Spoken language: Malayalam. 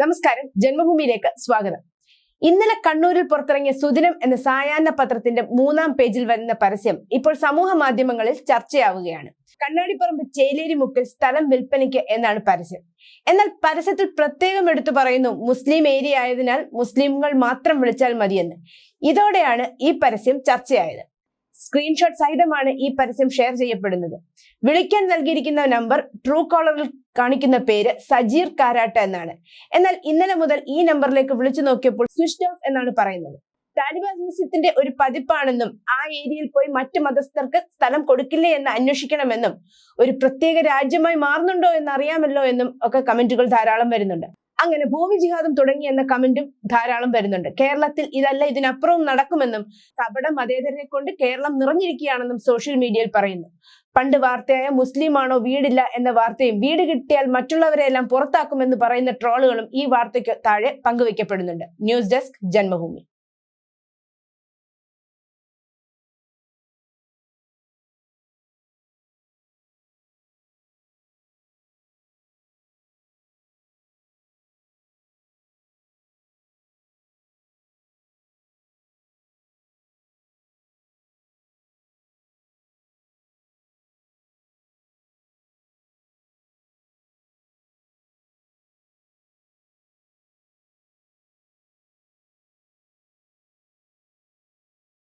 നമസ്കാരം, ജന്മഭൂമിയിലേക്ക് സ്വാഗതം. ഇന്നലെ കണ്ണൂരിൽ പുറത്തിറങ്ങിയ സുദിനം എന്ന സായാഹ്ന പത്രത്തിന്റെ 3-ാം പേജിൽ വരുന്ന പരസ്യം ഇപ്പോൾ സമൂഹ മാധ്യമങ്ങളിൽ ചർച്ചയാവുകയാണ്. കണ്ണാടിപ്പറമ്പ് ചേലേരി മുക്കിൽ സ്ഥലം വിൽപ്പനയ്ക്ക് എന്നാണ് പരസ്യം. എന്നാൽ പരസ്യത്തിൽ പ്രത്യേകം എടുത്തു പറയുന്നു മുസ്ലിം ഏരിയ ആയതിനാൽ മുസ്ലിംകൾ മാത്രം വിളിച്ചാൽ മതിയെന്ന്. ഇതോടെയാണ് ഈ പരസ്യം ചർച്ചയായത്. സ്ക്രീൻഷോട്ട് സഹിതമാണ് ഈ പരസ്യം ഷെയർ ചെയ്യപ്പെടുന്നത്. വിളിക്കാൻ നൽകിയിരിക്കുന്ന നമ്പർ ട്രൂ കോളറിൽ കാണിക്കുന്ന പേര് സജീർ കാരാട്ട് എന്നാണ്. എന്നാൽ ഇന്നലെ മുതൽ ഈ നമ്പറിലേക്ക് വിളിച്ചു നോക്കിയപ്പോൾ സ്വിച്ച് ഓഫ് എന്നാണ് പറയുന്നത്. താലിബാനിസത്തിന്റെ ഒരു പതിപ്പാണെന്നും ആ ഏരിയയിൽ പോയി മറ്റു മതസ്ഥർക്ക് സ്ഥലം കൊടുക്കില്ലേ എന്ന് അന്വേഷിക്കണമെന്നും ഒരു പ്രത്യേക രാജ്യമായി മാറുന്നുണ്ടോ എന്ന് അറിയാമല്ലോ എന്നും ഒക്കെ കമന്റുകൾ ധാരാളം വരുന്നുണ്ട്. അങ്ങനെ ഭൂമി ജിഹാദും തുടങ്ങി എന്ന കമന്റും ധാരാളം വരുന്നുണ്ട്. കേരളത്തിൽ ഇതല്ല ഇതിനപ്പുറവും നടക്കുമെന്നും കപട മതേതരനെ കൊണ്ട് കേരളം നിറഞ്ഞിരിക്കുകയാണെന്നും സോഷ്യൽ മീഡിയയിൽ പറയുന്നു. പണ്ട് വാർത്തയായ മുസ്ലിമാണോ വീടില്ല എന്ന വാർത്തയും വീട് കിട്ടിയാൽ മറ്റുള്ളവരെല്ലാം പുറത്താക്കുമെന്ന് പറയുന്ന ട്രോളുകളും ഈ വാർത്തയ്ക്ക് താഴെ പങ്കുവയ്ക്കപ്പെടുന്നുണ്ട്. News desk, Janmabhumi.